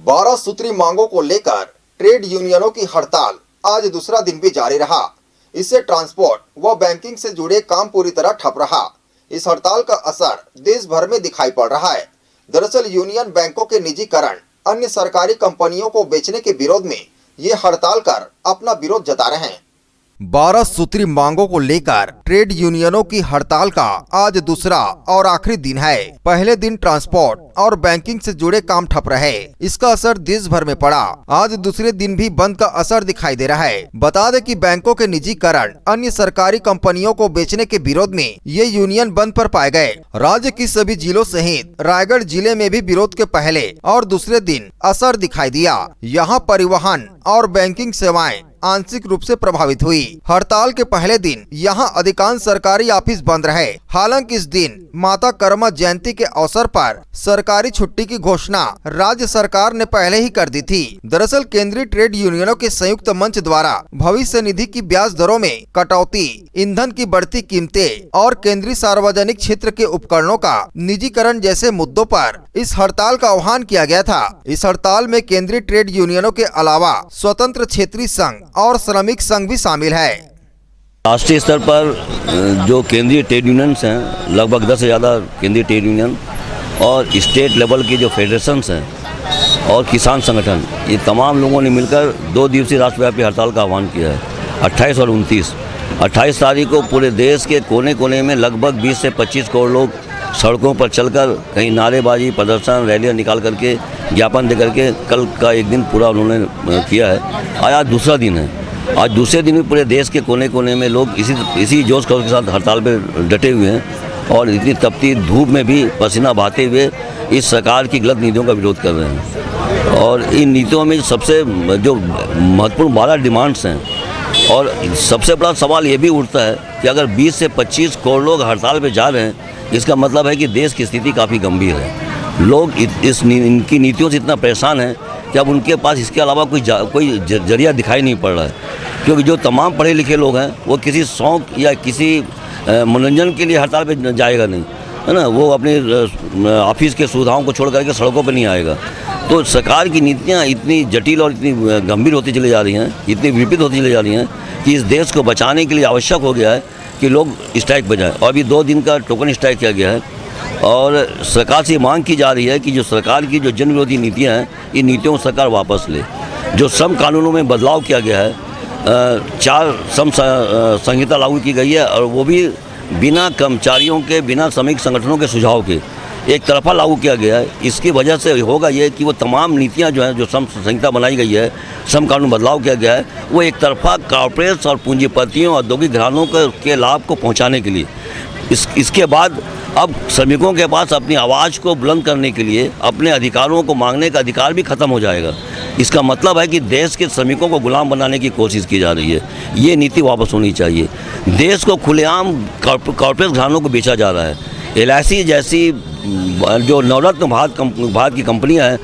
12 सूत्री मांगों को लेकर ट्रेड यूनियनों की हड़ताल आज दूसरा दिन भी जारी रहा। इससे ट्रांसपोर्ट व बैंकिंग से जुड़े काम पूरी तरह ठप रहा। इस हड़ताल का असर देश भर में दिखाई पड़ रहा है। दरअसल यूनियन बैंकों के निजीकरण, अन्य सरकारी कंपनियों को बेचने के विरोध में ये हड़ताल कर अपना विरोध जता रहे हैं। 12 सूत्री मांगों को लेकर ट्रेड यूनियनों की हड़ताल का आज दूसरा और आखिरी दिन है। पहले दिन ट्रांसपोर्ट और बैंकिंग से जुड़े काम ठप रहे। इसका असर देश भर में पड़ा। आज दूसरे दिन भी बंद का असर दिखाई दे रहा है। बता दें कि बैंकों के निजीकरण, अन्य सरकारी कंपनियों को बेचने के विरोध में ये यूनियन बंद पर पाए गए। राज्य की सभी जिलों सहित रायगढ़ जिले में भी विरोध के पहले और दूसरे दिन असर दिखाई दिया। यहाँ परिवहन और बैंकिंग सेवाएं आंशिक रूप से प्रभावित हुई। हड़ताल के पहले दिन यहां अधिकांश सरकारी ऑफिस बंद रहे। हालांकि इस दिन माता कर्मा जयंती के अवसर पर सरकारी छुट्टी की घोषणा राज्य सरकार ने पहले ही कर दी थी। दरअसल केंद्रीय ट्रेड यूनियनों के संयुक्त मंच द्वारा भविष्य निधि की ब्याज दरों में कटौती, ईंधन की बढ़ती कीमतें और केंद्रीय सार्वजनिक क्षेत्र के उपकरणों का निजीकरण जैसे मुद्दों पर इस हड़ताल का आह्वान किया गया था। इस हड़ताल में केंद्रीय ट्रेड यूनियनों के अलावा स्वतंत्र क्षेत्रीय संघ और श्रमिक संघ भी शामिल है। राष्ट्रीय स्तर पर जो केंद्रीय ट्रेड यूनियंस हैं, लगभग 10 से ज़्यादा केंद्रीय ट्रेड यूनियन और स्टेट लेवल की जो फेडरेशंस हैं और किसान संगठन, ये तमाम लोगों ने मिलकर 2 दिवसीय राष्ट्रव्यापी हड़ताल का आह्वान किया है। 28 और 28 तारीख को पूरे देश के कोने कोने में लगभग 20 से 25 करोड़ लोग सड़कों पर चलकर कहीं नारेबाजी, प्रदर्शन, रैलियां निकाल करके, ज्ञापन दे करके कल का एक दिन पूरा उन्होंने किया है। आज दूसरा दिन है। आज दूसरे दिन भी पूरे देश के कोने कोने में लोग इसी जोश खरोश के साथ हड़ताल पे डटे हुए हैं और इतनी तपती धूप में भी पसीना बहाते हुए इस सरकार की गलत नीतियों का विरोध कर रहे हैं। और इन नीतियों में सबसे जो महत्वपूर्ण 12 डिमांड्स हैं और सबसे बड़ा सवाल ये भी उठता है कि अगर 20 से 25 करोड़ लोग हड़ताल पे जा रहे हैं, इसका मतलब है कि देश की स्थिति काफ़ी गंभीर है। लोग इनकी नीतियों से इतना परेशान हैं कि अब उनके पास इसके अलावा कोई जरिया दिखाई नहीं पड़ रहा है। क्योंकि जो तमाम पढ़े लिखे लोग हैं वो किसी शौक या किसी मनोरंजन के लिए हड़ताल पे जाएगा नहीं, है ना। वो अपने ऑफिस के सुविधाओं को छोड़ करके सड़कों पे नहीं आएगा। तो सरकार की नीतियाँ इतनी जटिल और इतनी गंभीर होती चली जा रही हैं, इतनी विपरीत होती चली जा रही हैं कि इस देश को बचाने के लिए आवश्यक हो गया है कि लोग स्ट्राइक पर जाएँ। और अभी 2 दिन का टोकन स्ट्राइक किया गया है और सरकार से मांग की जा रही है कि जो सरकार की जो जन विरोधी नीतियाँ हैं, इन नीतियों को सरकार वापस ले। जो श्रम कानूनों में बदलाव किया गया है, 4 श्रम संहिता लागू की गई है और वो भी बिना कर्मचारियों के, बिना श्रमिक संगठनों के सुझाव के एक तरफा लागू किया गया है। इसकी वजह से होगा ये कि वो तमाम नीतियां जो हैं, जो श्रम संहिता बनाई गई है, श्रम कानून बदलाव किया गया है, वो एक तरफा कॉर्पोरेट्स और पूंजीपतियों, औद्योगिक घरानों के लाभ को पहुंचाने के लिए। इसके बाद अब श्रमिकों के पास अपनी आवाज़ को बुलंद करने के लिए अपने अधिकारों को मांगने का अधिकार भी ख़त्म हो जाएगा। इसका मतलब है कि देश के श्रमिकों को गुलाम बनाने की कोशिश की जा रही है। ये नीति वापस होनी चाहिए। देश को खुलेआम कॉर्पोरेट घरानों को बेचा जा रहा है। LIC जैसी जो नवरत्न भारत की कंपनियां हैं,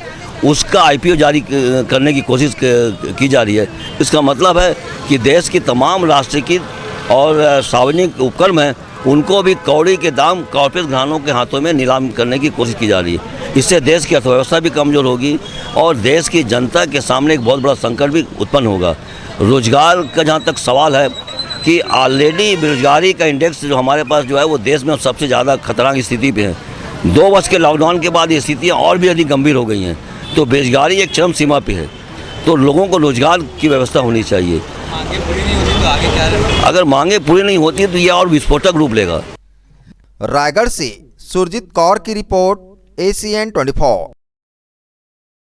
उसका IPO जारी करने की कोशिश की जा रही है। इसका मतलब है कि देश की तमाम राष्ट्रीयकृत और सार्वजनिक उपक्रम हैं, उनको भी कौड़ी के दाम कॉर्पोरेट घरानों के हाथों में नीलाम करने की कोशिश की जा रही है। इससे देश की अर्थव्यवस्था भी कमज़ोर होगी और देश की जनता के सामने एक बहुत बड़ा संकट भी उत्पन्न होगा। रोजगार का जहाँ तक सवाल है कि ऑलरेडी बेरोजगारी का इंडेक्स जो हमारे पास जो है, वो देश में सबसे ज़्यादा खतरनाक स्थिति पे है। 2 वर्ष के लॉकडाउन के बाद ये स्थितियाँ और भी अधिक गंभीर हो गई हैं। तो बेरोजगारी एक चरम सीमा पे है। तो लोगों को रोजगार की व्यवस्था होनी चाहिए। अगर मांगे पूरी नहीं होती तो यह और विस्फोटक रूप लेगा। रायगढ़ से सुरजीत कौर की रिपोर्ट, ACN 24।